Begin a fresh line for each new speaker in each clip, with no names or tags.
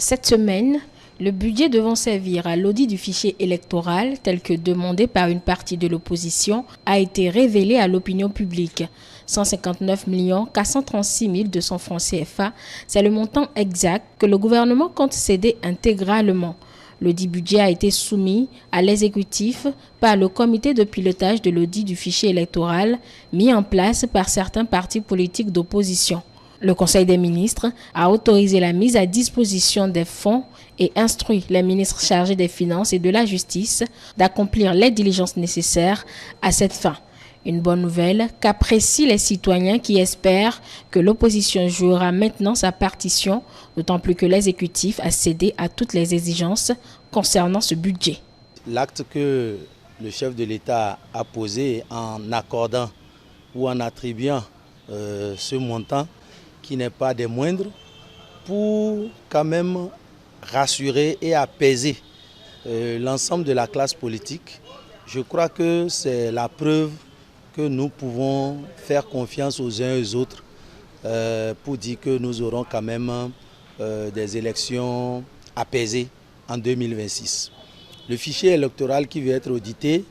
Cette semaine, le budget devant servir à l'audit du fichier électoral, tel que demandé par une partie de l'opposition, a été révélé à l'opinion publique. 159 436 200 francs CFA, c'est le montant exact que le gouvernement compte céder intégralement. Le dit budget a été soumis à l'exécutif par le comité de pilotage de l'audit du fichier électoral mis en place par certains partis politiques d'opposition. Le Conseil des ministres a autorisé la mise à disposition des fonds et instruit les ministres chargés des Finances et de la Justice d'accomplir les diligences nécessaires à cette fin. Une bonne nouvelle qu'apprécient les citoyens qui espèrent que l'opposition jouera maintenant sa partition, d'autant plus que l'exécutif a cédé à toutes les exigences concernant ce budget.
L'acte que le chef de l'État a posé en accordant ou en attribuant ce montant, qui n'est pas des moindres, pour quand même rassurer et apaiser l'ensemble de la classe politique. Je crois que c'est la preuve que nous pouvons faire confiance aux uns et aux autres pour dire que nous aurons quand même des élections apaisées en 2026. Le fichier électoral qui va être audité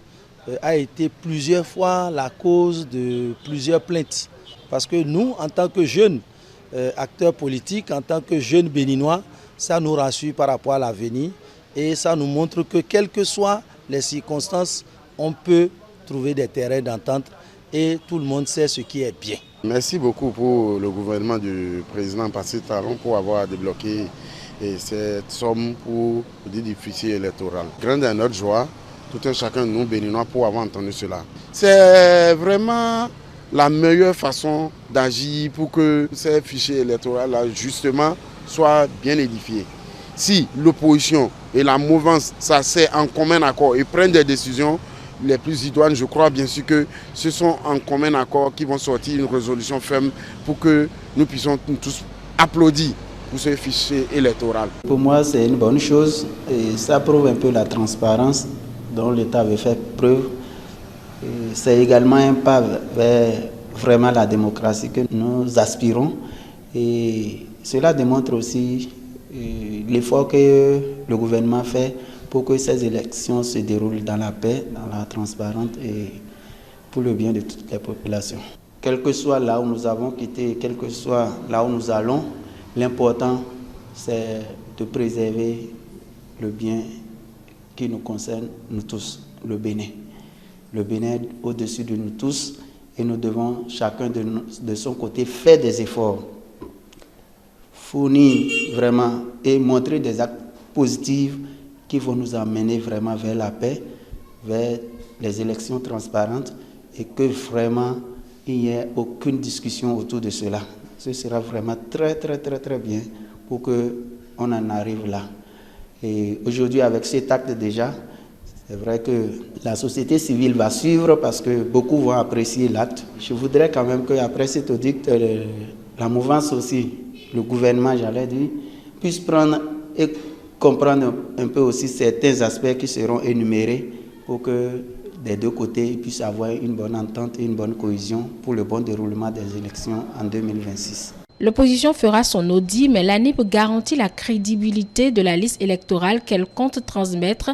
a été plusieurs fois la cause de plusieurs plaintes. Parce que nous, en tant que jeunes acteurs politiques, en tant que jeunes béninois, ça nous rassure par rapport à l'avenir et ça nous montre que quelles que soient les circonstances, on peut trouver des terrains d'entente et tout le monde sait ce qui est bien.
Merci beaucoup pour le gouvernement du président Patrice Talon pour avoir débloqué cette somme pour le fichier électoral. Grande est notre joie, tout un chacun de nous béninois pour avoir entendu cela. C'est vraiment la meilleure façon d'agir pour que ces fichiers électoraux-là, justement, soient bien édifiés. Si l'opposition et la mouvance s'asseyent en commun accord et prennent des décisions les plus idoines, je crois bien sûr que ce sont en commun accord qui vont sortir une résolution ferme pour que nous puissions tous applaudir pour ce fichier électoral.
Pour moi, c'est une bonne chose et ça prouve un peu la transparence dont l'État avait fait preuve. C'est également un pas vers vraiment la démocratie que nous aspirons et cela démontre aussi l'effort que le gouvernement fait pour que ces élections se déroulent dans la paix, dans la transparence et pour le bien de toutes les populations. Quel que soit là où nous avons quitté, quel que soit là où nous allons, l'important c'est de préserver le bien qui nous concerne, nous tous, le Bénin. Le Bénin est au-dessus de nous tous et nous devons chacun de son côté faire des efforts, fournir vraiment et montrer des actes positifs qui vont nous amener vraiment vers la paix, vers les élections transparentes et que vraiment il n'y ait aucune discussion autour de cela. Ce sera vraiment très bien pour qu'on en arrive là. Et aujourd'hui avec cet acte déjà, c'est vrai que la société civile va suivre parce que beaucoup vont apprécier l'acte. Je voudrais quand même qu'après cet audit, la mouvance aussi, le gouvernement, j'allais dire, puisse prendre et comprendre un peu aussi certains aspects qui seront énumérés pour que des deux côtés ils puissent avoir une bonne entente et une bonne cohésion pour le bon déroulement des élections en 2026.
L'opposition fera son audit, mais l'ANIP garantit la crédibilité de la liste électorale qu'elle compte transmettre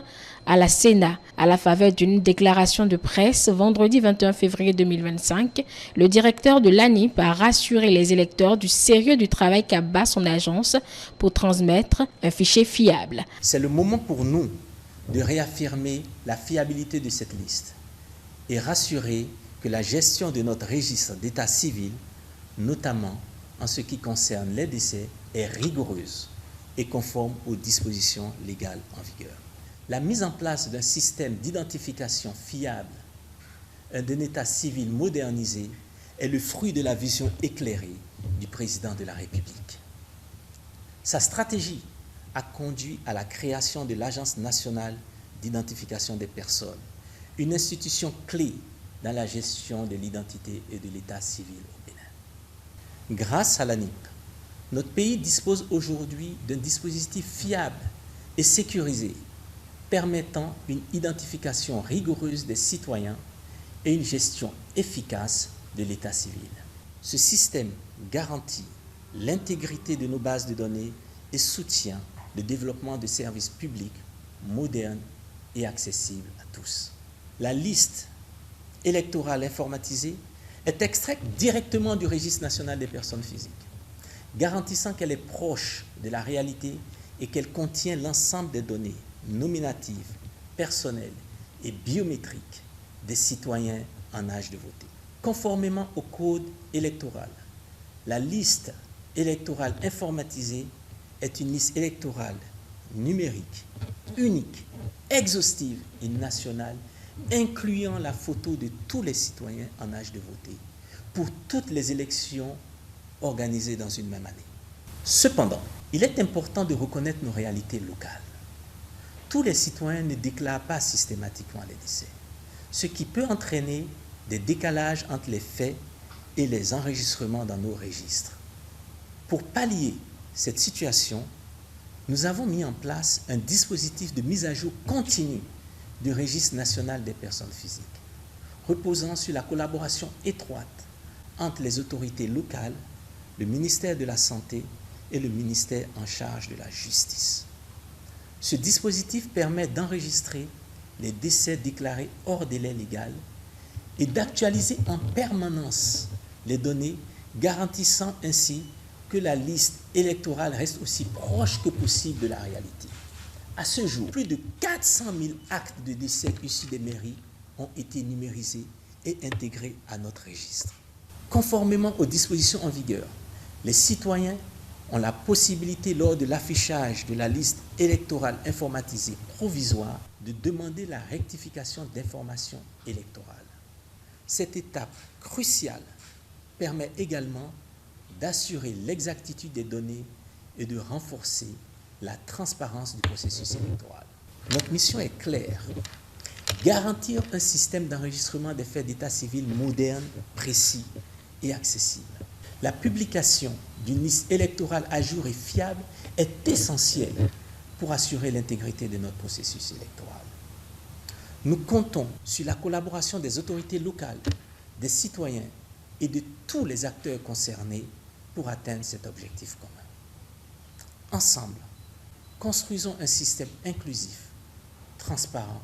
à la Sénat. À la faveur d'une déclaration de presse vendredi 21 février 2025, le directeur de l'ANIP a rassuré les électeurs du sérieux du travail qu'abat son agence pour transmettre un fichier fiable.
C'est le moment pour nous de réaffirmer la fiabilité de cette liste et rassurer que la gestion de notre registre d'état civil, notamment en ce qui concerne les décès, est rigoureuse et conforme aux dispositions légales en vigueur. La mise en place d'un système d'identification fiable, d'un état civil modernisé, est le fruit de la vision éclairée du président de la République. Sa stratégie a conduit à la création de l'Agence nationale d'identification des personnes, une institution clé dans la gestion de l'identité et de l'état civil au Bénin. Grâce à l'ANIP, notre pays dispose aujourd'hui d'un dispositif fiable et sécurisé permettant une identification rigoureuse des citoyens et une gestion efficace de l'état civil. Ce système garantit l'intégrité de nos bases de données et soutient le développement de services publics modernes et accessibles à tous. La liste électorale informatisée est extraite directement du registre national des personnes physiques, garantissant qu'elle est proche de la réalité et qu'elle contient l'ensemble des données nominatives, personnelles et biométriques des citoyens en âge de voter. Conformément au code électoral, la liste électorale informatisée est une liste électorale numérique, unique, exhaustive et nationale, incluant la photo de tous les citoyens en âge de voter pour toutes les élections organisées dans une même année. Cependant, il est important de reconnaître nos réalités locales. Tous les citoyens ne déclarent pas systématiquement les décès, ce qui peut entraîner des décalages entre les faits et les enregistrements dans nos registres. Pour pallier cette situation, nous avons mis en place un dispositif de mise à jour continue du registre national des personnes physiques, reposant sur la collaboration étroite entre les autorités locales, le ministère de la Santé et le ministère en charge de la Justice. Ce dispositif permet d'enregistrer les décès déclarés hors délai légal et d'actualiser en permanence les données, garantissant ainsi que la liste électorale reste aussi proche que possible de la réalité. À ce jour, plus de 400 000 actes de décès issus des mairies ont été numérisés et intégrés à notre registre. Conformément aux dispositions en vigueur, les citoyens ont la possibilité, lors de l'affichage de la liste électorale informatisée provisoire, de demander la rectification d'informations électorales. Cette étape cruciale permet également d'assurer l'exactitude des données et de renforcer la transparence du processus électoral. Notre mission est claire: garantir un système d'enregistrement des faits d'état civil moderne, précis et accessible. La publication d'une liste électorale à jour et fiable est essentielle pour assurer l'intégrité de notre processus électoral. Nous comptons sur la collaboration des autorités locales, des citoyens et de tous les acteurs concernés pour atteindre cet objectif commun. Ensemble, construisons un système inclusif, transparent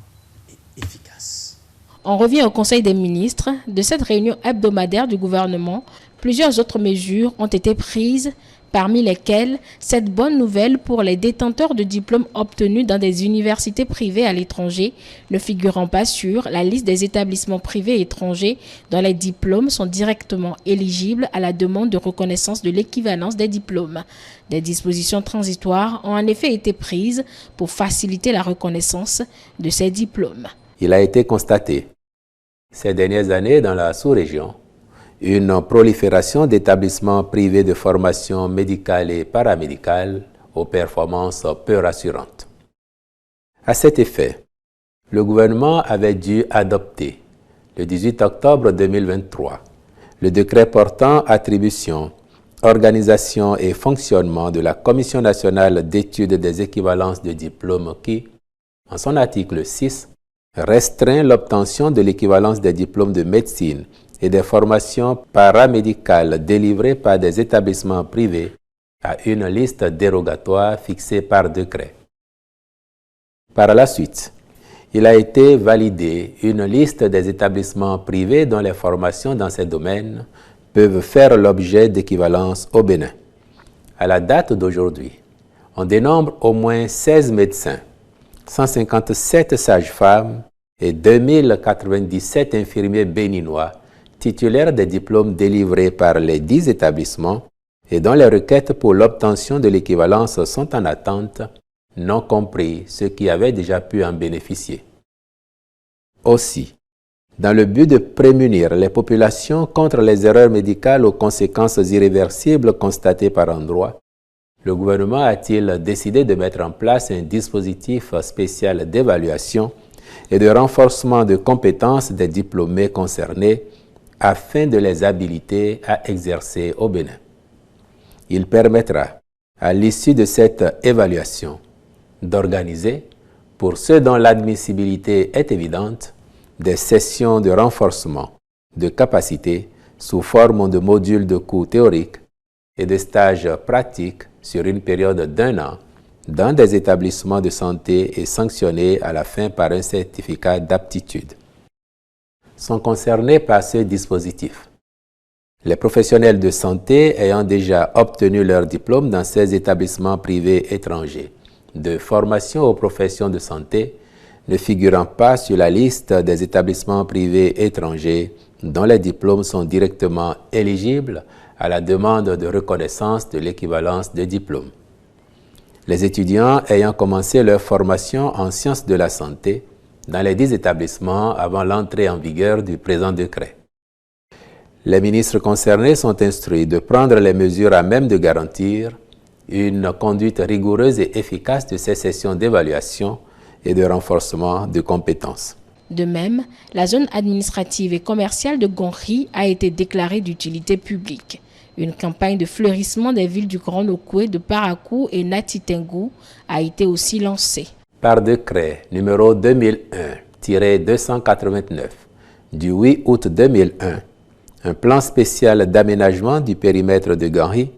et efficace.
On revient au Conseil des ministres. De cette réunion hebdomadaire du gouvernement, plusieurs autres mesures ont été prises, parmi lesquelles cette bonne nouvelle pour les détenteurs de diplômes obtenus dans des universités privées à l'étranger, ne figurant pas sur la liste des établissements privés étrangers dont les diplômes sont directement éligibles à la demande de reconnaissance de l'équivalence des diplômes. Des dispositions transitoires ont en effet été prises pour faciliter la reconnaissance de ces diplômes.
Il a été constaté ces dernières années dans la sous-région une prolifération d'établissements privés de formation médicale et paramédicale aux performances peu rassurantes. À cet effet, le gouvernement avait dû adopter, le 18 octobre 2023, le décret portant attribution, organisation et fonctionnement de la Commission nationale d'études des équivalences de diplômes qui, en son article 6, restreint l'obtention de l'équivalence des diplômes de médecine et des formations paramédicales délivrées par des établissements privés à une liste dérogatoire fixée par décret. Par la suite, il a été validé une liste des établissements privés dont les formations dans ces domaines peuvent faire l'objet d'équivalence au Bénin. À la date d'aujourd'hui, on dénombre au moins 16 médecins, 157 sages-femmes et 2097 infirmiers béninois titulaires des diplômes délivrés par les 10 établissements et dont les requêtes pour l'obtention de l'équivalence sont en attente, non compris ceux qui avaient déjà pu en bénéficier. Aussi, dans le but de prémunir les populations contre les erreurs médicales aux conséquences irréversibles constatées par endroits, le gouvernement a-t-il décidé de mettre en place un dispositif spécial d'évaluation et de renforcement de compétences des diplômés concernés afin de les habiliter à exercer au Bénin. Il permettra, à l'issue de cette évaluation, d'organiser, pour ceux dont l'admissibilité est évidente, des sessions de renforcement de capacité sous forme de modules de cours théoriques et de stages pratiques sur une période d'1 an dans des établissements de santé et sanctionnés à la fin par un certificat d'aptitude. Sont concernés par ce dispositif les professionnels de santé ayant déjà obtenu leur diplôme dans ces établissements privés étrangers de formation aux professions de santé ne figurant pas sur la liste des établissements privés étrangers dont les diplômes sont directement éligibles à la demande de reconnaissance de l'équivalence de diplôme. Les étudiants ayant commencé leur formation en sciences de la santé dans les 10 établissements avant l'entrée en vigueur du présent décret. Les ministres concernés sont instruits de prendre les mesures à même de garantir une conduite rigoureuse et efficace de ces sessions d'évaluation et de renforcement de compétences.
De même, la zone administrative et commerciale de Gonri a été déclarée d'utilité publique. Une campagne de fleurissement des villes du Grand Nokoué, de Parakou et Nati Tengou a été aussi lancée.
Par décret numéro 2001-289 du 8 août 2001, un plan spécial d'aménagement du périmètre de Gonri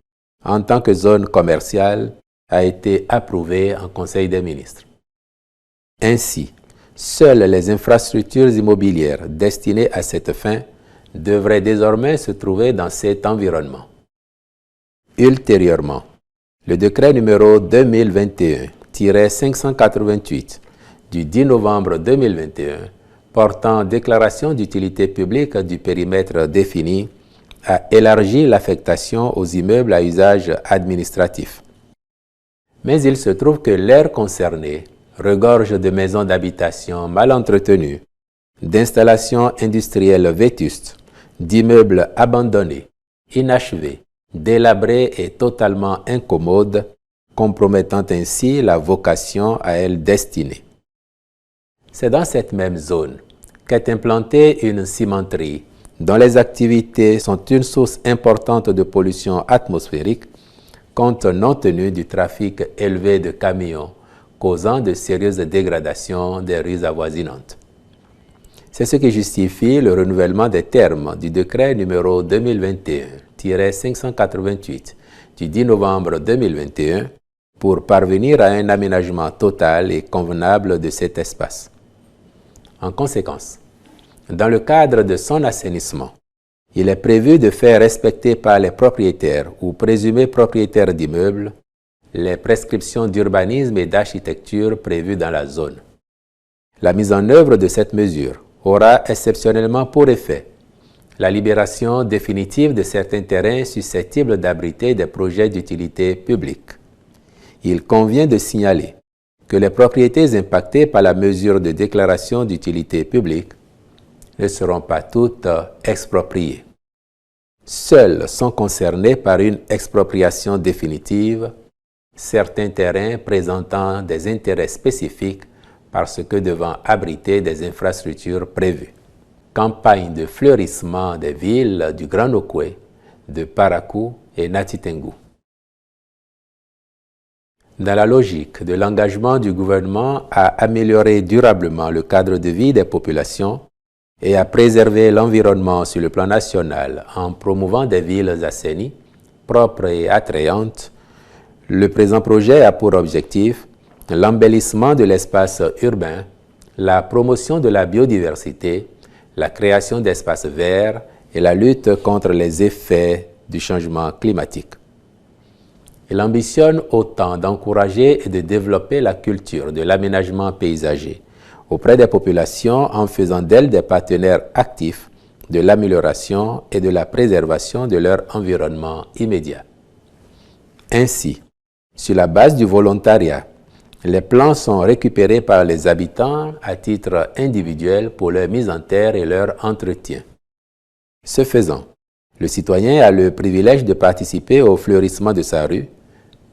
en tant que zone commerciale a été approuvé en Conseil des ministres. Ainsi, seules les infrastructures immobilières destinées à cette fin devraient désormais se trouver dans cet environnement. Ultérieurement, le décret numéro 2021-588 du 10 novembre 2021 portant déclaration d'utilité publique du périmètre défini a élargi l'affectation aux immeubles à usage administratif. Mais il se trouve que l'aire concernée regorge de maisons d'habitation mal entretenues, d'installations industrielles vétustes, d'immeubles abandonnés, inachevés, délabrés et totalement incommodes, compromettant ainsi la vocation à elle destinée. C'est dans cette même zone qu'est implantée une cimenterie dont les activités sont une source importante de pollution atmosphérique, compte non tenu du trafic élevé de camions, causant de sérieuses dégradations des rues avoisinantes. C'est ce qui justifie le renouvellement des termes du décret numéro 2021-588 du 10 novembre 2021 pour parvenir à un aménagement total et convenable de cet espace. En conséquence, dans le cadre de son assainissement, il est prévu de faire respecter par les propriétaires ou présumés propriétaires d'immeubles les prescriptions d'urbanisme et d'architecture prévues dans la zone. La mise en œuvre de cette mesure aura exceptionnellement pour effet la libération définitive de certains terrains susceptibles d'abriter des projets d'utilité publique. Il convient de signaler que les propriétés impactées par la mesure de déclaration d'utilité publique ne seront pas toutes expropriées. Seuls sont concernés par une expropriation définitive certains terrains présentant des intérêts spécifiques parce que devant abriter des infrastructures prévues. Campagne de fleurissement des villes du Grand Nokoué, de Parakou et Nati Tengou. Dans la logique de l'engagement du gouvernement à améliorer durablement le cadre de vie des populations et à préserver l'environnement sur le plan national en promouvant des villes assainies, propres et attrayantes, le présent projet a pour objectif l'embellissement de l'espace urbain, la promotion de la biodiversité, la création d'espaces verts et la lutte contre les effets du changement climatique. Il ambitionne autant d'encourager et de développer la culture de l'aménagement paysager auprès des populations en faisant d'elles des partenaires actifs de l'amélioration et de la préservation de leur environnement immédiat. Ainsi, sur la base du volontariat, les plans sont récupérés par les habitants à titre individuel pour leur mise en terre et leur entretien. Ce faisant, le citoyen a le privilège de participer au fleurissement de sa rue,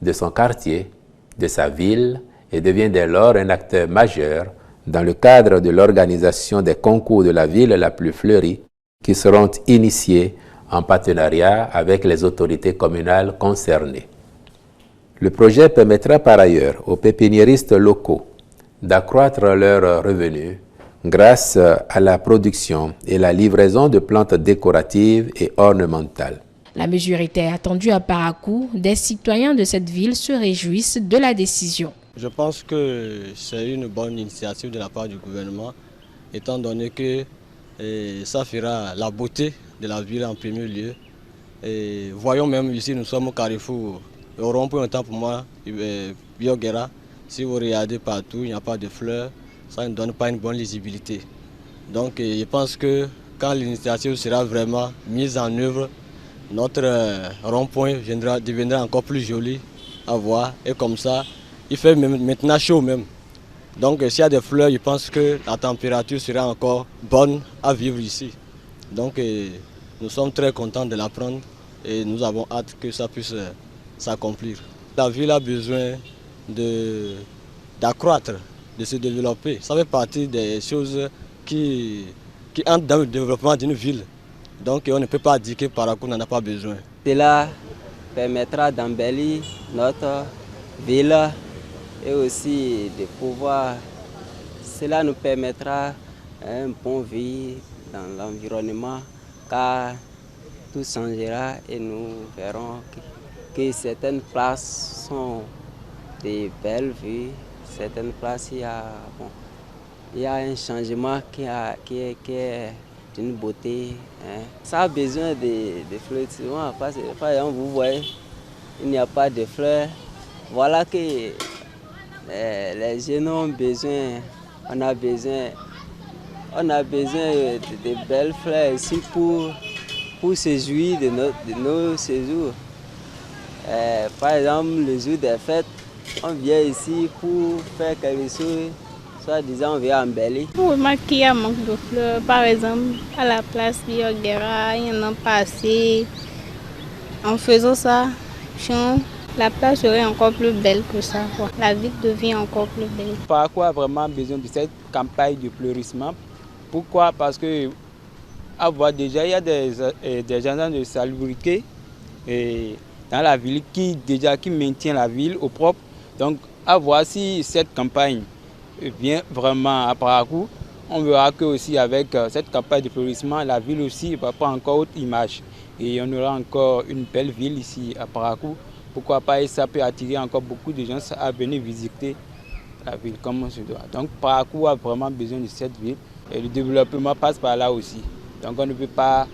de son quartier, de sa ville et devient dès lors un acteur majeur dans le cadre de l'organisation des concours de la ville la plus fleurie qui seront initiés en partenariat avec les autorités communales concernées. Le projet permettra par ailleurs aux pépiniéristes locaux d'accroître leurs revenus grâce à la production et la livraison de plantes décoratives et ornementales.
La mesure était attendue à Parakou. Des citoyens de cette ville se réjouissent de la décision.
Je pense que c'est une bonne initiative de la part du gouvernement, étant donné que ça fera la beauté de la ville en premier lieu. Et voyons même ici, nous sommes au Carrefour, au rond-point, autant pour moi, Biogera. Si vous regardez partout, il n'y a pas de fleurs, ça ne donne pas une bonne lisibilité. Donc je pense que quand l'initiative sera vraiment mise en œuvre, notre rond-point deviendra encore plus joli à voir. Et comme ça, il fait maintenant chaud même. Donc s'il y a des fleurs, je pense que la température sera encore bonne à vivre ici. Donc nous sommes très contents de l'apprendre et nous avons hâte que ça puisse s'accomplir. La ville a besoin d'accroître, de se développer. Ça fait partie des choses qui entrent dans le développement d'une ville. Donc on ne peut pas dire que Parakou n'en a pas besoin.
Cela permettra d'embellir notre ville et aussi de pouvoir, cela nous permettra un bon vie dans l'environnement car tout changera et nous verrons que certaines places sont de belles vues, certaines places il y a un changement qui est d'une beauté. Ça a besoin de fleurs. Par exemple, vous voyez, il n'y a pas de fleurs. Voilà que les jeunes ont besoin, on a besoin de belles fleurs ici pour se jouir de nos séjours. Par exemple, le jour des fêtes, on vient ici pour faire quelque chose, soit disant on vient embellir.
On remarque qu'il y a un manque de fleurs. Par exemple, à la place Biogera, il y en a pas assez. En faisant ça, la place serait encore plus belle que ça. La ville devient encore plus belle.
Parakou a vraiment besoin de cette campagne de fleurissement. Pourquoi? Parce que déjà, il y a des agents de salubrité dans la ville qui maintient la ville au propre. Donc, à voir si cette campagne vient vraiment à Parakou, on verra que aussi avec cette campagne de fleurissement, la ville aussi va prendre encore autre image. Et on aura encore une belle ville ici à Parakou. Pourquoi pas, et ça peut attirer encore beaucoup de gens à venir visiter la ville comme on se doit. Donc Parakou a vraiment besoin de cette ville et le développement passe par là aussi. Donc on ne peut pas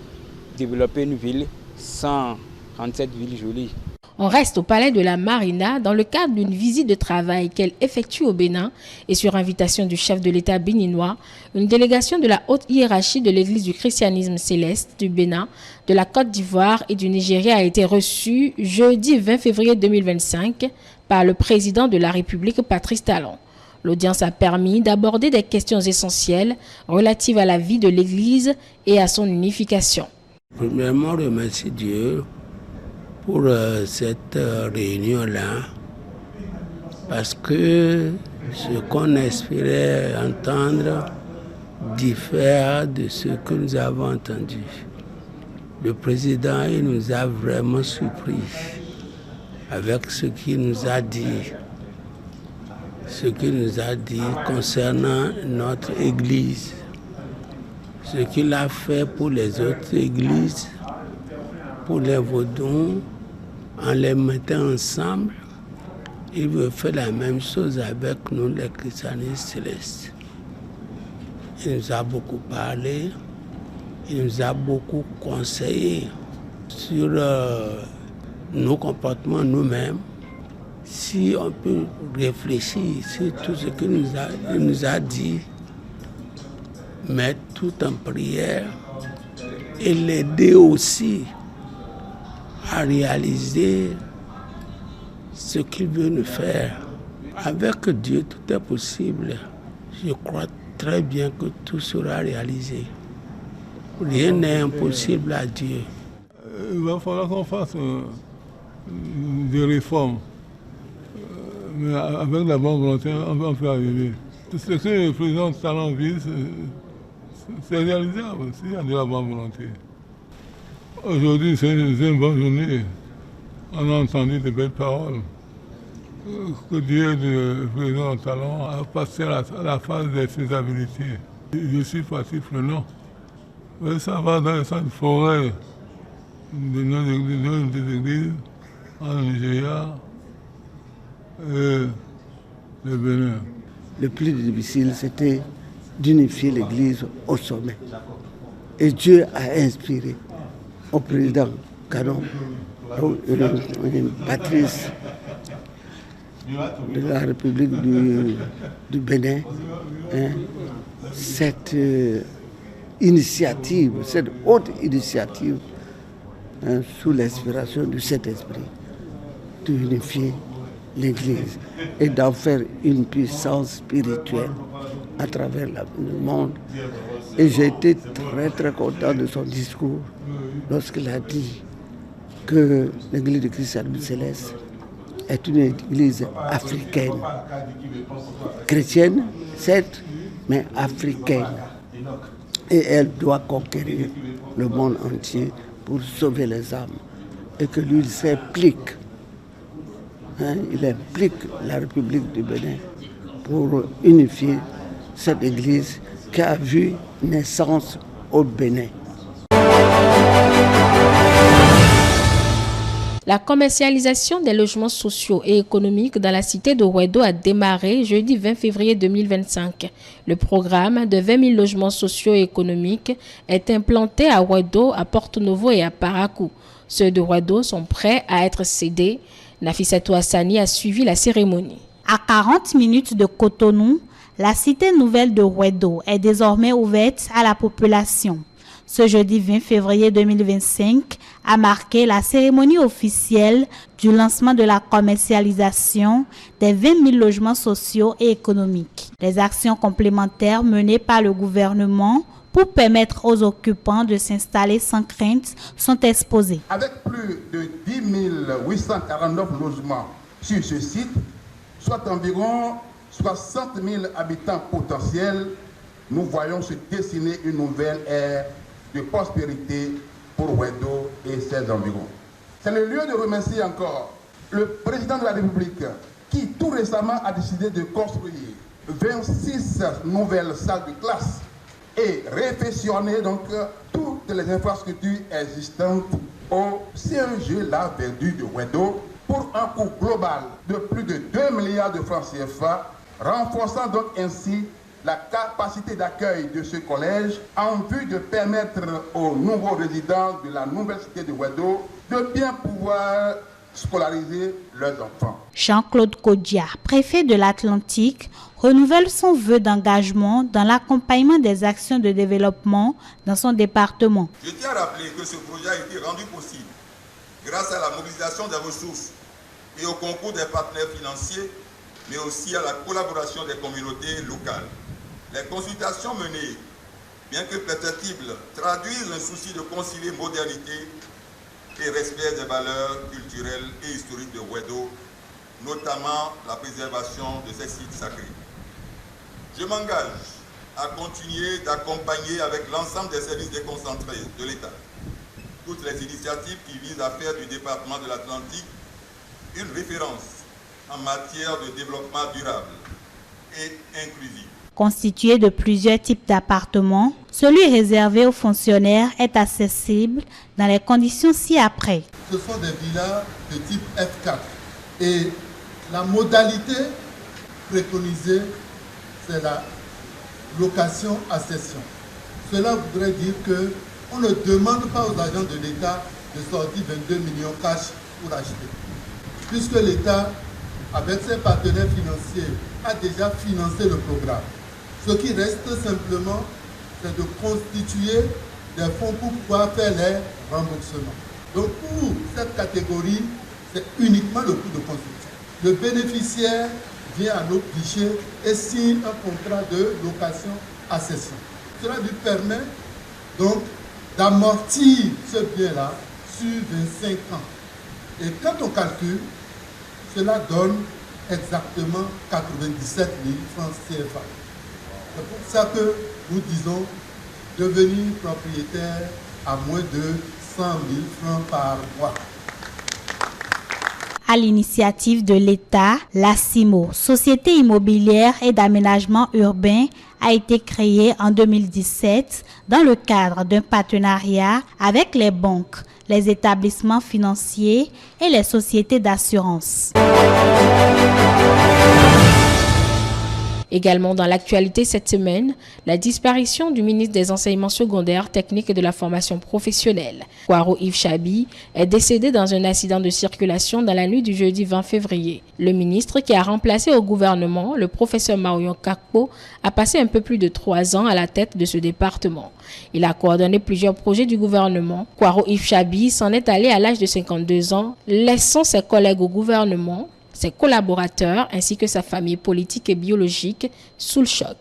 développer une ville sans rendre cette ville jolie.
On reste au palais de la Marina dans le cadre d'une visite de travail qu'elle effectue au Bénin et sur invitation du chef de l'État béninois, une délégation de la haute hiérarchie de l'Église du christianisme céleste du Bénin, de la Côte d'Ivoire et du Nigeria a été reçue jeudi 20 février 2025 par le président de la République Patrice Talon. L'audience a permis d'aborder des questions essentielles relatives à la vie de l'Église et à son unification.
Premièrement, remercie Dieu pour cette réunion-là, parce que ce qu'on espérait entendre diffère de ce que nous avons entendu. Le président il nous a vraiment surpris avec ce qu'il nous a dit. Ce qu'il nous a dit concernant notre Église, ce qu'il a fait pour les autres églises, pour les Vaudons, en les mettant ensemble, il veut faire la même chose avec nous, les christianistes célestes. Il nous a beaucoup parlé, il nous a beaucoup conseillé sur nos comportements nous-mêmes. Si on peut réfléchir sur tout ce qu'il nous a dit, mettre tout en prière et l'aider aussi à réaliser ce qu'il veut nous faire. Avec Dieu, tout est possible. Je crois très bien que tout sera réalisé. Rien n'est impossible à Dieu.
Il va falloir qu'on fasse des réformes. Mais avec la bonne volonté, on peut arriver. Tout ce que le président Talon vise, c'est réalisable s'il y a de la bonne volonté. Aujourd'hui, c'est une bonne journée. On a entendu de belles paroles. Que Dieu, le président Talon, a passé à la phase des faisabilités. Je suis parti prenant. Ça va dans cette forêt de nos églises en Nigeria et le Bénin.
Le plus difficile, c'était d'unifier l'Église au sommet. Et Dieu a inspiré au président Caron, une patrice de la République du Bénin, cette initiative, cette haute initiative, sous l'inspiration du Saint-Esprit, d'unifier l'Église et d'en faire une puissance spirituelle à travers le monde. Et j'ai été très très content de son discours lorsqu'il a dit que l'Église de Christ Céleste est une église africaine, chrétienne, certes, mais africaine. Et elle doit conquérir le monde entier pour sauver les âmes. Et que lui, il s'implique. Il implique la République du Bénin pour unifier cette église qui a vu naissance au Bénin.
La commercialisation des logements sociaux et économiques dans la cité de Ouedo a démarré jeudi 20 février 2025. Le programme de 20 000 logements sociaux et économiques est implanté à Ouedo, à Porto-Novo et à Parakou. Ceux de Ouedo sont prêts à être cédés. Nafissatou Hassani a suivi la cérémonie.
À 40 minutes de Cotonou, la cité nouvelle de Ouedo est désormais ouverte à la population. Ce jeudi 20 février 2025 a marqué la cérémonie officielle du lancement de la commercialisation des 20 000 logements sociaux et économiques. Les actions complémentaires menées par le gouvernement pour permettre aux occupants de s'installer sans crainte sont exposées.
Avec plus de 10 849 logements sur ce site, soit environ 60 000 habitants potentiels, nous voyons se dessiner une nouvelle ère de prospérité pour Ouedo et ses environs. C'est le lieu de remercier encore le président de la République qui tout récemment a décidé de construire 26 nouvelles salles de classe et réfectionner donc toutes les infrastructures existantes au CEG La Verdure de Ouedo pour un coût global de plus de 2 milliards de francs CFA, renforçant donc ainsi la capacité d'accueil de ce collège en vue de permettre aux nouveaux résidents de la nouvelle cité de Ouedo de bien pouvoir scolariser leurs enfants.
Jean-Claude Kodia, préfet de l'Atlantique, renouvelle son vœu d'engagement dans l'accompagnement des actions de développement dans son département.
Je tiens à rappeler que ce projet a été rendu possible grâce à la mobilisation des ressources et au concours des partenaires financiers, mais aussi à la collaboration des communautés locales. Les consultations menées, bien que perfectibles, traduisent un souci de concilier modernité et respect des valeurs culturelles et historiques de Ouedo, notamment la préservation de ces sites sacrés. Je m'engage à continuer d'accompagner avec l'ensemble des services déconcentrés de l'État toutes les initiatives qui visent à faire du département de l'Atlantique une référence en matière de développement durable et inclusif.
Constitué de plusieurs types d'appartements, celui réservé aux fonctionnaires est accessible dans les conditions ci-après.
Ce sont des villas de type F4 et la modalité préconisée, c'est la location-accession. Cela voudrait dire qu'on ne demande pas aux agents de l'État de sortir 22 millions cash pour acheter, puisque l'État, avec ses partenaires financiers, a déjà financé le programme. Ce qui reste simplement, c'est de constituer des fonds pour pouvoir faire les remboursements. Donc pour cette catégorie, c'est uniquement le coût de construction. Le bénéficiaire vient à nos guichets et signe un contrat de location-accession. Cela lui permet donc d'amortir ce bien-là sur 25 ans. Et quand on calcule, cela donne exactement 97 000 francs CFA. C'est pour ça que nous disons devenir propriétaire à moins de 100 000 francs par mois.
À l'initiative de l'État, la CIMO, Société immobilière et d'aménagement urbain, a été créée en 2017 dans le cadre d'un partenariat avec les banques, les établissements financiers et les sociétés d'assurance.
Également dans l'actualité cette semaine, la disparition du ministre des Enseignements secondaires, techniques et de la formation professionnelle. Kwaro Yves Chabi est décédé dans un accident de circulation dans la nuit du jeudi 20 février. Le ministre qui a remplacé au gouvernement le professeur Marion Kakpo a passé un peu plus de 3 ans à la tête de ce département. Il a coordonné plusieurs projets du gouvernement. Kwaro Yves Chabi s'en est allé à l'âge de 52 ans, laissant ses collègues au gouvernement, ses collaborateurs ainsi que sa famille politique et biologique sous le choc.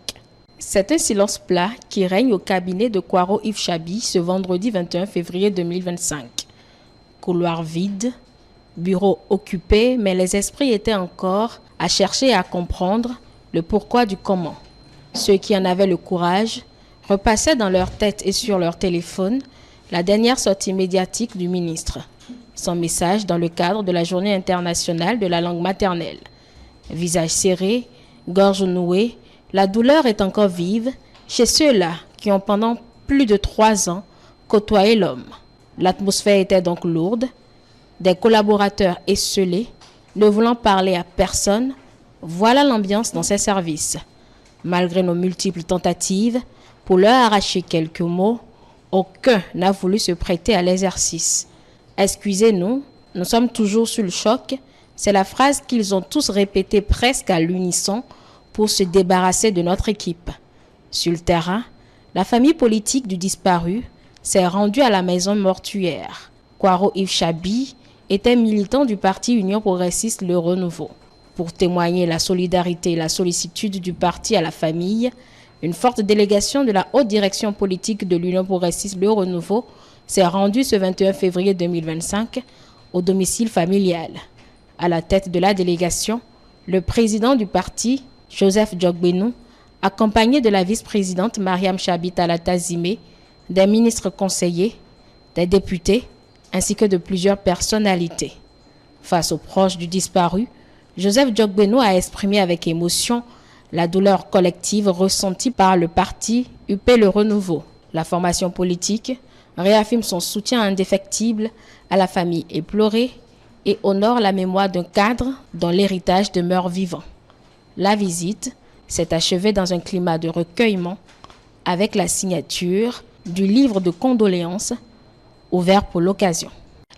C'est un silence plat qui règne au cabinet de Kwaro Yves Chabi ce vendredi 21 février 2025. Couloir vide, bureau occupé, mais les esprits étaient encore à chercher et à comprendre le pourquoi du comment. Ceux qui en avaient le courage repassaient dans leur tête et sur leur téléphone la dernière sortie médiatique du ministre. Son message dans le cadre de la Journée internationale de la langue maternelle. Visage serré, gorge nouée, la douleur est encore vive chez ceux-là qui ont pendant plus de 3 ans côtoyé l'homme. L'atmosphère était donc lourde, des collaborateurs esseulés, ne voulant parler à personne. Voilà l'ambiance dans ces services. Malgré nos multiples tentatives, pour leur arracher quelques mots, aucun n'a voulu se prêter à l'exercice. Excusez-nous, nous sommes toujours sous le choc. C'est la phrase qu'ils ont tous répétée presque à l'unisson pour se débarrasser de notre équipe. Sur le terrain, la famille politique du disparu s'est rendue à la maison mortuaire. Kwaro Yves Chabi était militant du parti Union progressiste Le Renouveau. Pour témoigner la solidarité et la sollicitude du parti à la famille, une forte délégation de la haute direction politique de l'Union progressiste Le Renouveau s'est rendu ce 21 février 2025 au domicile familial. À la tête de la délégation, le président du parti, Joseph Djogbenou, accompagné de la vice-présidente Mariam Chabi Talata Zimé, des ministres conseillers, des députés, ainsi que de plusieurs personnalités. Face aux proches du disparu, Joseph Djogbenou a exprimé avec émotion la douleur collective ressentie par le parti UP Le Renouveau. La formation politique réaffirme son soutien indéfectible à la famille éplorée et honore la mémoire d'un cadre dont l'héritage demeure vivant. La visite s'est achevée dans un climat de recueillement avec la signature du livre de condoléances ouvert pour l'occasion.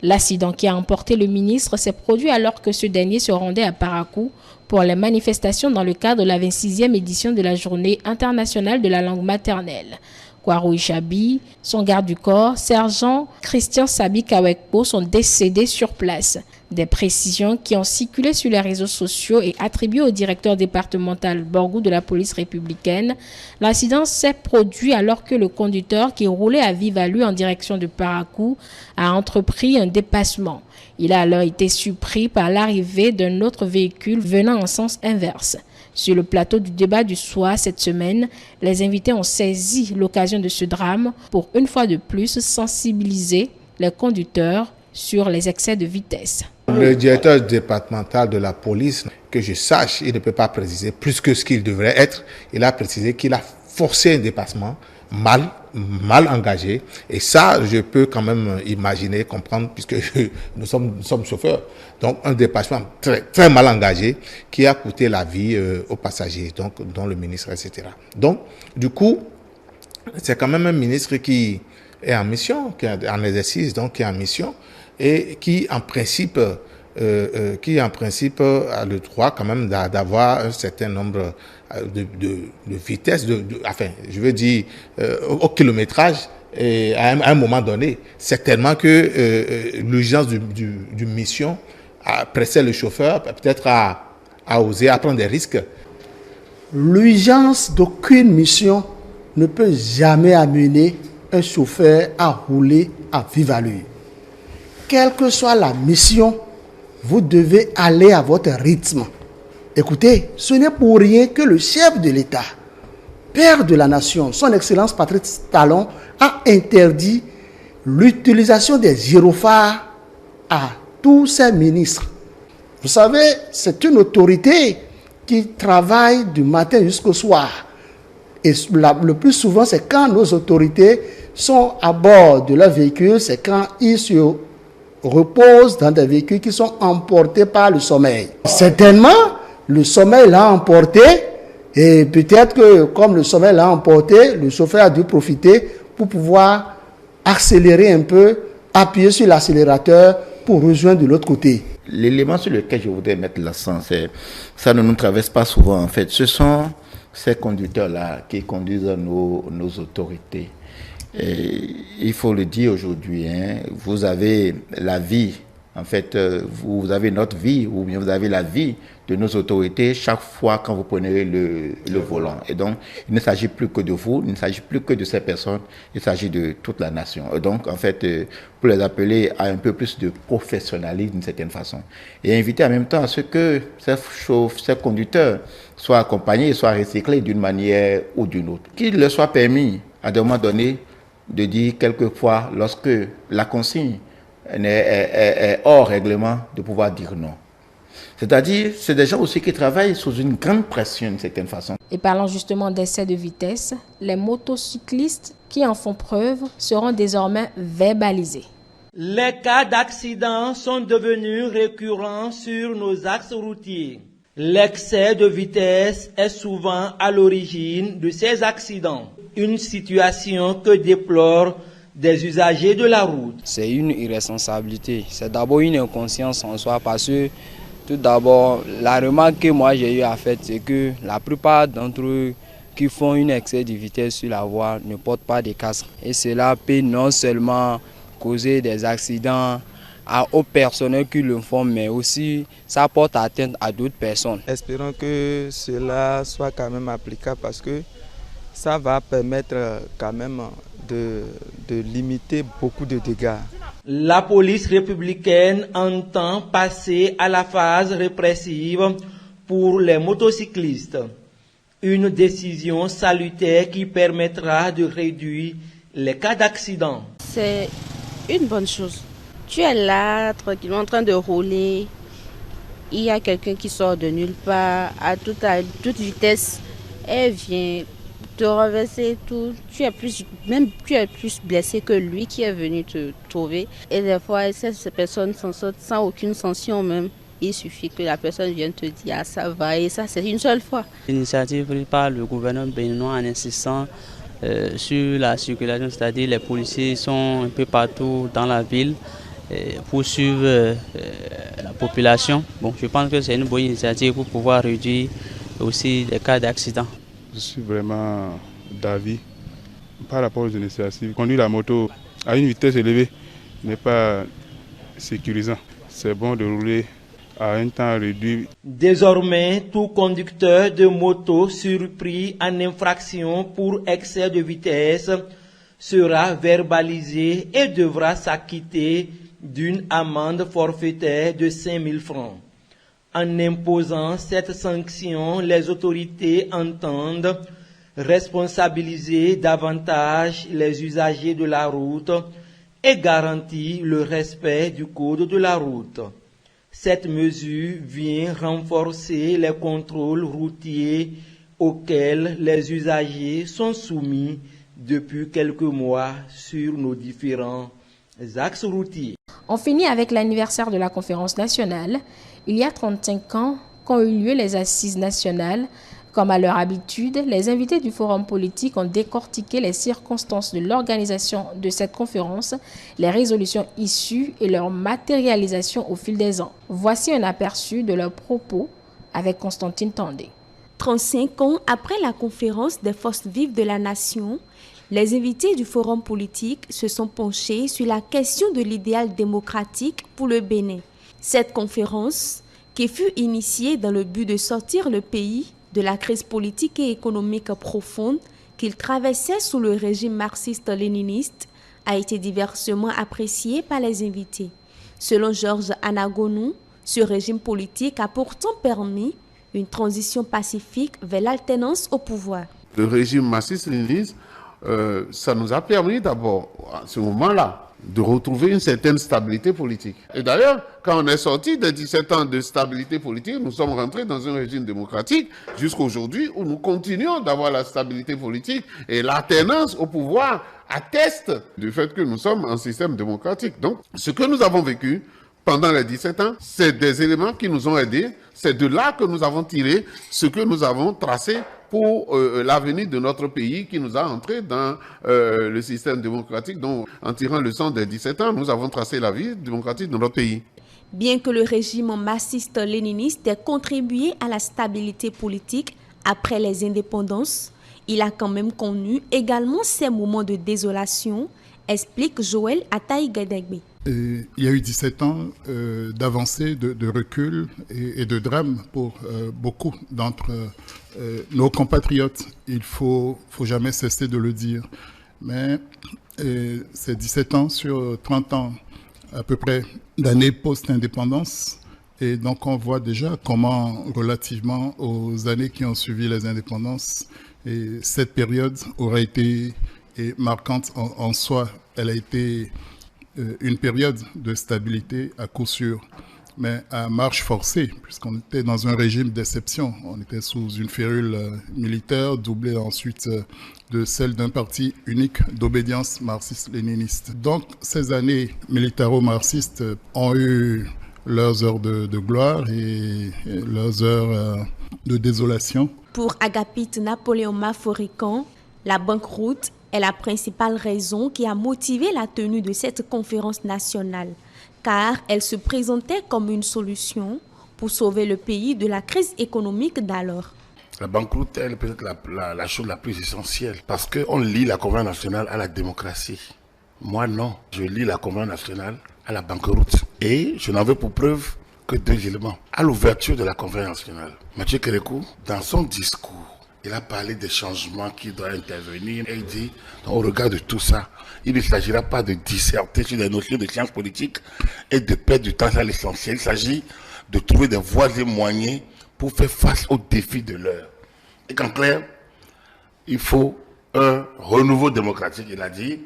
L'accident qui a emporté le ministre s'est produit alors que ce dernier se rendait à Parakou pour les manifestations dans le cadre de la 26e édition de la Journée internationale de la langue maternelle. Kwaro Yves Chabi, son garde du corps, sergent Christian Sabi Kawekpo sont décédés sur place. Des précisions qui ont circulé sur les réseaux sociaux et attribuées au directeur départemental Borgou de la police républicaine. L'incident s'est produit alors que le conducteur qui roulait à vive allure en direction de Parakou a entrepris un dépassement. Il a alors été surpris par l'arrivée d'un autre véhicule venant en sens inverse. Sur le plateau du débat du soir cette semaine, les invités ont saisi l'occasion de ce drame pour une fois de plus sensibiliser les conducteurs sur les excès de vitesse.
Le directeur départemental de la police, que je sache, il ne peut pas préciser plus que ce qu'il devrait être. Il a précisé qu'il a forcé un dépassement mal engagé. Et ça, je peux quand même imaginer, comprendre, puisque nous sommes chauffeurs. Donc, un dépassement très, très mal engagé qui a coûté la vie aux passagers, donc, dont le ministre, etc. Donc, du coup, c'est quand même un ministre qui est en mission, qui est en exercice, donc qui est en mission, et qui, en principe, a le droit quand même d'avoir un certain nombre de vitesses, enfin, je veux dire, au kilométrage, et à un moment donné. Certainement que l'urgence du mission a pressé le chauffeur, peut-être à oser, à prendre des risques.
L'urgence d'aucune mission ne peut jamais amener un chauffeur à rouler à vive allure. Quelle que soit la mission, vous devez aller à votre rythme. Écoutez, ce n'est pour rien que le chef de l'État, père de la nation, son Excellence Patrice Talon, a interdit l'utilisation des gyrophares à tous ses ministres. Vous savez, c'est une autorité qui travaille du matin jusqu'au soir. Et le plus souvent, c'est quand nos autorités sont à bord de leur véhicule, c'est quand ils se reposent dans des véhicules qui sont emportés par le sommeil. Certainement, le sommeil l'a emporté et peut-être que comme le sommeil l'a emporté, le chauffeur a dû profiter pour pouvoir accélérer un peu, appuyer sur l'accélérateur pour rejoindre de l'autre côté.
L'élément sur lequel je voudrais mettre l'accent, c'est ça ne nous traverse pas souvent en fait. Ce sont ces conducteurs-là qui conduisent nos autorités. Et il faut le dire aujourd'hui, hein, vous avez la vie, en fait, vous avez notre vie, ou bien vous avez la vie de nos autorités chaque fois quand vous prenez le volant. Et donc, il ne s'agit plus que de vous, il ne s'agit plus que de ces personnes, il s'agit de toute la nation. Et donc, en fait, pour les appeler à un peu plus de professionnalisme d'une certaine façon. Et inviter en même temps à ce que ces conducteurs soient accompagnés, soient recyclés d'une manière ou d'une autre. Qu'il leur soit permis, à un moment donné, de dire quelquefois, lorsque la consigne est hors règlement, de pouvoir dire non. C'est-à-dire, c'est des gens aussi qui travaillent sous une grande pression d'une certaine façon.
Et parlant justement d'excès de vitesse, les motocyclistes qui en font preuve seront désormais verbalisés.
Les cas d'accidents sont devenus récurrents sur nos axes routiers. L'excès de vitesse est souvent à l'origine de ces accidents. Une situation que déplorent des usagers de la route.
C'est une irresponsabilité. C'est d'abord une inconscience en soi parce que tout d'abord, la remarque que moi j'ai eu à faire, c'est que la plupart d'entre eux qui font un excès de vitesse sur la voie ne portent pas de casque. Et cela peut non seulement causer des accidents aux personnels qui le font, mais aussi ça porte atteinte à d'autres personnes.
Espérons que cela soit quand même applicable parce que ça va permettre quand même de limiter beaucoup de dégâts.
La police républicaine entend passer à la phase répressive pour les motocyclistes. Une décision salutaire qui permettra de réduire les cas d'accident.
C'est une bonne chose. Tu es là, tranquillement en train de rouler. Il y a quelqu'un qui sort de nulle part à toute vitesse. Elle vient te renverser tout. Tu es plus blessé que lui qui est venu te trouver. Et des fois, ces personnes s'en sortent sans aucune sanction même. Il suffit que la personne vienne te dire « ah, ça va » et ça c'est une seule fois.
L'initiative prise par le gouvernement béninois en insistant sur la circulation, c'est-à-dire les policiers sont un peu partout dans la ville pour suivre la population. Bon, je pense que c'est une bonne initiative pour pouvoir réduire aussi les cas d'accident.
Je suis vraiment d'avis par rapport aux initiatives. Conduire la moto à une vitesse élevée n'est pas sécurisant. C'est bon de rouler à un temps réduit.
Désormais, tout conducteur de moto surpris en infraction pour excès de vitesse sera verbalisé et devra s'acquitter d'une amende forfaitaire de 5 000 francs. En imposant cette sanction, les autorités entendent responsabiliser davantage les usagers de la route et garantir le respect du code de la route. Cette mesure vient renforcer les contrôles routiers auxquels les usagers sont soumis depuis quelques mois sur nos différents axes routiers.
On finit avec l'anniversaire de la conférence nationale. Il y a 35 ans qu'ont eu lieu les assises nationales. Comme à leur habitude, les invités du forum politique ont décortiqué les circonstances de l'organisation de cette conférence, les résolutions issues et leur matérialisation au fil des ans. Voici un aperçu de leurs propos avec Constantine Tandé.
35 ans après la conférence des forces vives de la nation, les invités du forum politique se sont penchés sur la question de l'idéal démocratique pour le Bénin. Cette conférence, qui fut initiée dans le but de sortir le pays de la crise politique et économique profonde qu'il traversait sous le régime marxiste-léniniste, a été diversement appréciée par les invités. Selon Georges Anagonou, ce régime politique a pourtant permis une transition pacifique vers l'alternance au pouvoir.
Le régime marxiste-léniniste, ça nous a permis d'abord, à ce moment-là, de retrouver une certaine stabilité politique. Et d'ailleurs, quand on est sorti de 17 ans de stabilité politique, nous sommes rentrés dans un régime démocratique jusqu'à aujourd'hui où nous continuons d'avoir la stabilité politique et l'alternance au pouvoir atteste du fait que nous sommes un système démocratique. Donc, ce que nous avons vécu pendant les 17 ans, c'est des éléments qui nous ont aidés. C'est de là que nous avons tiré ce que nous avons tracé pour l'avenir de notre pays qui nous a entrés dans le système démocratique. Donc, en tirant le leçon des 17 ans, nous avons tracé la vie démocratique de notre pays.
Bien que le régime marxiste-léniniste ait contribué à la stabilité politique après les indépendances, il a quand même connu également ces moments de désolation, explique Joël Ataï-Gadegbe.
Il y a eu 17 ans d'avancée, de recul et de drame pour beaucoup d'entre nos compatriotes. Il ne faut jamais cesser de le dire. Mais c'est 17 ans sur 30 ans à peu près d'années post-indépendance. Et donc on voit déjà comment, relativement aux années qui ont suivi les indépendances, et cette période aura été marquante en soi. Elle a été une période de stabilité à coup sûr, mais à marche forcée, puisqu'on était dans un régime d'exception. On était sous une férule militaire, doublée ensuite de celle d'un parti unique d'obédience marxiste-léniniste. Donc ces années militaro-marxistes ont eu leurs heures de gloire et leurs heures de désolation.
Pour Agapite Napoléon Maforican, la banqueroute est la principale raison qui a motivé la tenue de cette conférence nationale, car elle se présentait comme une solution pour sauver le pays de la crise économique d'alors.
La banqueroute est peut-être la chose la plus essentielle, parce qu'on lie la conférence nationale à la démocratie. Moi non, je lie la conférence nationale à la banqueroute. Et je n'en veux pour preuve que 2 éléments. À l'ouverture de la conférence nationale, Mathieu Kérékou, dans son discours, il a parlé des changements qui doivent intervenir et il dit, au regard de tout ça, il ne s'agira pas de disserter sur des notions de sciences politiques et de perdre du temps à l'essentiel. Il s'agit de trouver des voies et moyens pour faire face aux défis de l'heure. Et qu'en clair, il faut un renouveau démocratique, il a dit,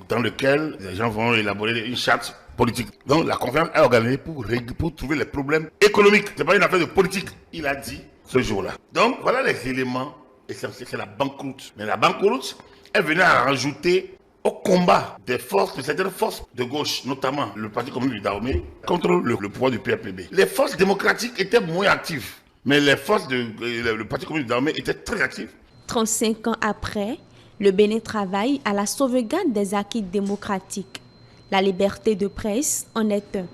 dans lequel les gens vont élaborer une charte politique. Donc la conférence est organisée pour trouver les problèmes économiques. Ce n'est pas une affaire de politique, il a dit ce jour-là. Donc voilà les éléments essentiels, c'est la banqueroute. Mais la banqueroute est venue à rajouter au combat des forces, de certaines forces de gauche, notamment le Parti communiste du Dahomey, contre le pouvoir du PRPB. Les forces démocratiques étaient moins actives, mais les forces le Parti communiste du Dahomey étaient très actives.
35 ans après, le Bénin travaille à la sauvegarde des acquis démocratiques. La liberté de presse en est un.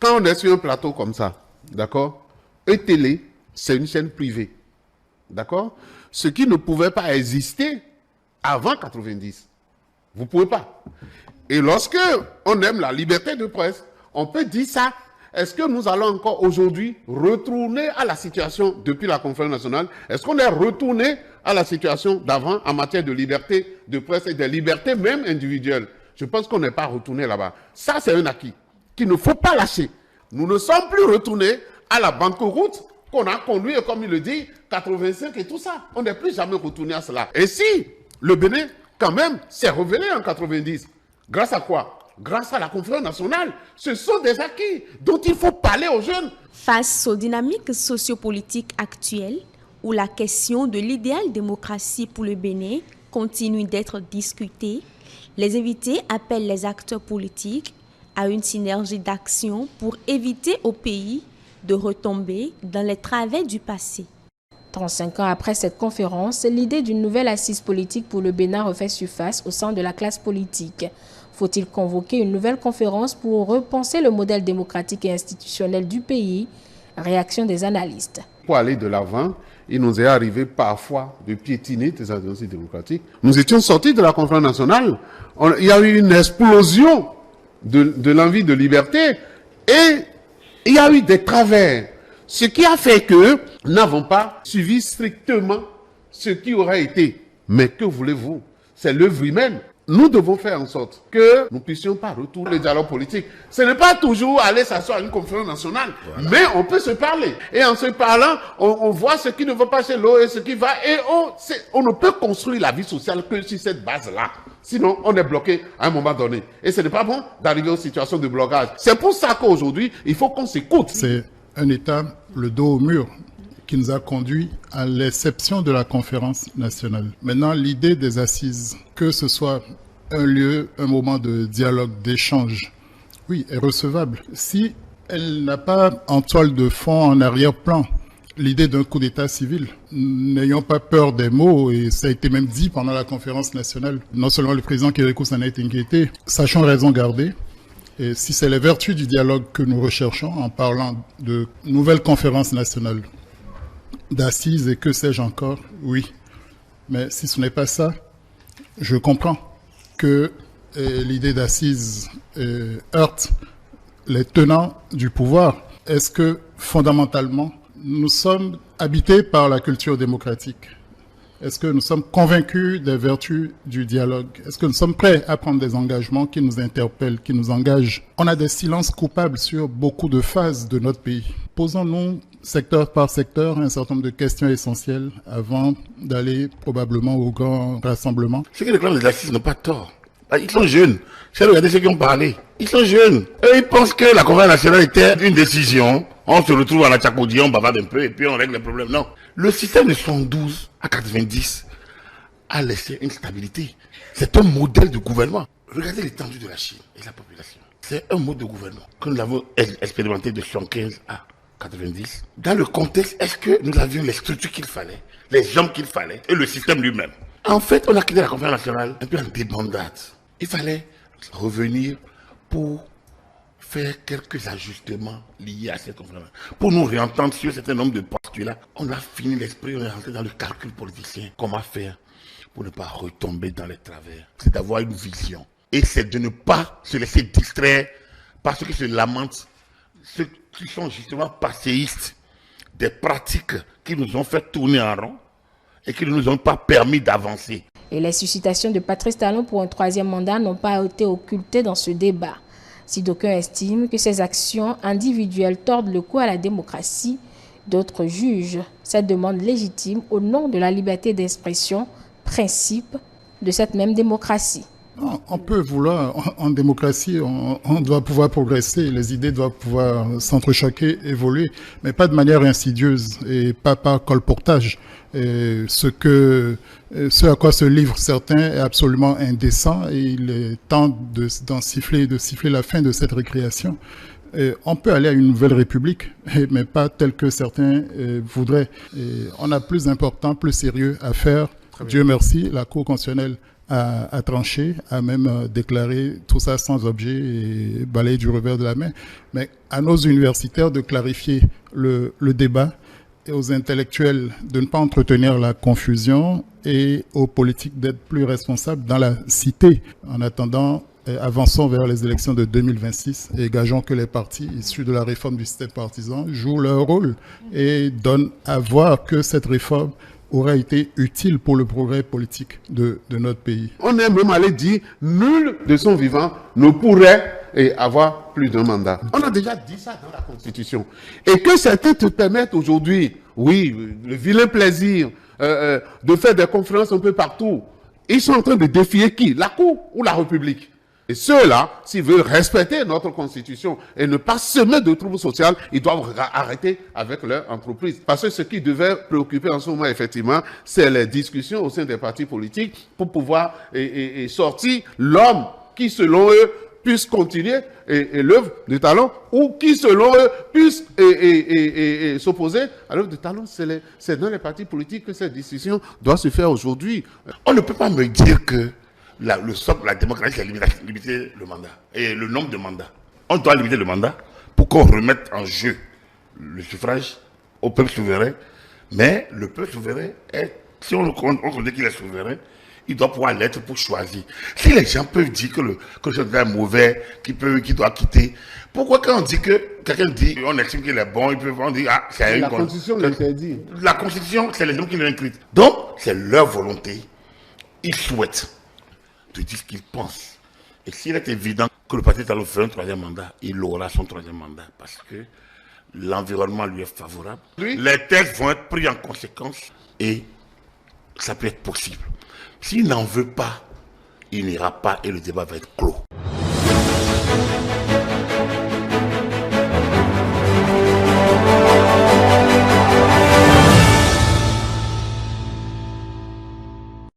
Quand on est sur un plateau comme ça, d'accord, ETélé, c'est une chaîne privée, d'accord, ce qui ne pouvait pas exister avant 90. Vous ne pouvez pas. Et lorsque on aime la liberté de presse, on peut dire ça. Est-ce que nous allons encore aujourd'hui retourner à la situation depuis la conférence nationale? Est-ce qu'on est retourné à la situation d'avant en matière de liberté de presse et de liberté même individuelle? Je pense qu'on n'est pas retourné là-bas. Ça, c'est un acquis qu'il ne faut pas lâcher. Nous ne sommes plus retournés à la banqueroute qu'on a conduit, comme il le dit, 85 et tout ça. On n'est plus jamais retourné à cela. Et si le Bénin, quand même, s'est révélé en 90, grâce à quoi? Grâce à la conférence nationale. Ce sont des acquis dont il faut parler aux jeunes.
Face aux dynamiques sociopolitiques actuelles, où la question de l'idéal démocratie pour le Bénin continue d'être discutée, les invités appellent les acteurs politiques à une synergie d'action pour éviter au pays de retomber dans les travers du passé.
35 ans après cette conférence, l'idée d'une nouvelle assise politique pour le Bénin refait surface au sein de la classe politique. Faut-il convoquer une nouvelle conférence pour repenser le modèle démocratique et institutionnel du pays? Réaction des analystes.
Pour aller de l'avant, il nous est arrivé parfois de piétiner des institutions démocratiques. Nous étions sortis de la conférence nationale. Il y a eu une explosion de l'envie de liberté et il y a eu des travers. Ce qui a fait que nous n'avons pas suivi strictement ce qui aurait été. Mais que voulez-vous? C'est l'œuvre humaine.
Nous devons faire en sorte que nous puissions pas retourner le dialogue politique. Ce n'est pas toujours aller s'asseoir à une conférence nationale, mais on peut se parler. Et en se parlant, on voit ce qui ne va pas chez l'autre et ce qui va. Et on ne peut construire la vie sociale que sur cette base-là. Sinon, on est bloqué à un moment donné. Et ce n'est pas bon d'arriver aux situations de blocage. C'est pour ça qu'aujourd'hui, il faut qu'on s'écoute.
C'est un État, le dos au mur, qui nous a conduit à l'exception de la conférence nationale. Maintenant, l'idée des assises, que ce soit un lieu, un moment de dialogue, d'échange, oui, est recevable. Si elle n'a pas en toile de fond, en arrière-plan, l'idée d'un coup d'État civil, n'ayons pas peur des mots, et ça a été même dit pendant la conférence nationale. Non seulement le président Kérékou s'en a été inquiété, sachant raison garder. Et si c'est les vertus du dialogue que nous recherchons en parlant de nouvelle conférence nationale, d'assises et que sais-je encore, oui. Mais si ce n'est pas ça, je comprends que l'idée d'assises heurte les tenants du pouvoir. Est-ce que, fondamentalement, nous sommes habités par la culture démocratique? Est-ce que nous sommes convaincus des vertus du dialogue? Est-ce que nous sommes prêts à prendre des engagements qui nous interpellent, qui nous engagent? On a des silences coupables sur beaucoup de phases de notre pays. Posons-nous secteur par secteur un certain nombre de questions essentielles avant d'aller probablement au grand rassemblement.
Ceux qui réclament les assises n'ont pas tort. Ils sont jeunes. J'ai regardé ceux qui ont parlé. Ils sont jeunes. Et ils pensent que la conférence nationale était une décision. On se retrouve à la Tchakoudi, on bavarde un peu et puis on règle les problèmes. Non. Le système de 72 à 90 a laissé une stabilité. C'est un modèle de gouvernement. Regardez l'étendue de la Chine et la population. C'est un mode de gouvernement que nous avons expérimenté de 75 à 90. Dans le contexte, est-ce que nous avions les structures qu'il fallait, les hommes qu'il fallait et le système lui-même? En fait, on a quitté la conférence nationale un peu en débandade. Il fallait revenir pour faire quelques ajustements liés à cette conférence. Pour nous réentendre sur un certain nombre de postulats, on a fini l'esprit, on est rentré dans le calcul politicien. Comment faire pour ne pas retomber dans les travers? C'est d'avoir une vision. Et c'est de ne pas se laisser distraire par ceux qui se lamentent, ceux qui sont justement passéistes, des pratiques qui nous ont fait tourner en rond et qui ne nous ont pas permis d'avancer.
Et les suscitations de Patrice Talon pour un troisième mandat n'ont pas été occultées dans ce débat. Si d'aucuns estiment que ces actions individuelles tordent le cou à la démocratie, d'autres jugent cette demande légitime au nom de la liberté d'expression, principe de cette même démocratie.
On peut vouloir, en démocratie, on doit pouvoir progresser, les idées doivent pouvoir s'entrechoquer, évoluer, mais pas de manière insidieuse et pas par colportage. Ce à quoi se livrent certains est absolument indécent et il est temps de siffler la fin de cette récréation. On peut aller à une nouvelle république, mais pas telle que certains voudraient. On a plus important, plus sérieux à faire. Dieu merci, la Cour constitutionnelle a tranché, a même déclaré tout ça sans objet et balayé du revers de la main. Mais à nos universitaires de clarifier le débat et aux intellectuels de ne pas entretenir la confusion et aux politiques d'être plus responsables dans la cité. En attendant, avançons vers les élections de 2026 et gageons que les partis issus de la réforme du système partisan jouent leur rôle et donnent à voir que cette réforme aura été utile pour le progrès politique de notre pays.
On est même allé dire, nul de son vivant ne pourrait avoir plus d'un mandat. On a déjà dit ça dans la Constitution. Et que certains te permettent aujourd'hui, oui, le vilain plaisir de faire des conférences un peu partout. Ils sont en train de défier qui? La Cour ou la République? Et ceux-là, s'ils veulent respecter notre Constitution et ne pas semer de troubles sociaux, ils doivent arrêter avec leur entreprise. Parce que ce qui devait préoccuper en ce moment, effectivement, c'est les discussions au sein des partis politiques pour pouvoir sortir l'homme qui, selon eux, puisse continuer l'œuvre de Talon ou qui, selon eux, puisse s'opposer à l'œuvre de Talon. C'est dans les partis politiques que cette discussion doit se faire aujourd'hui.
On ne peut pas me dire que le socle de la démocratie, c'est limiter le mandat et le nombre de mandats. On doit limiter le mandat pour qu'on remette en jeu le suffrage au peuple souverain. Mais le peuple souverain si on reconnaît qu'il est souverain, il doit pouvoir l'être pour choisir. Si les gens peuvent dire que le chef est mauvais, qu'il doit quitter, pourquoi quand on dit que quelqu'un dit, on estime qu'il est bon, on dit, ah, c'est
la Constitution l'interdit.
La Constitution, c'est les gens qui l'ont écrite. Donc, c'est leur volonté. Ils souhaitent. te dire ce qu'il pense. Et s'il est évident que le parti Talon fait un troisième mandat, il aura son troisième mandat parce que l'environnement lui est favorable. Les textes vont être pris en conséquence et ça peut être possible. S'il n'en veut pas, il n'ira pas et le débat va être clos.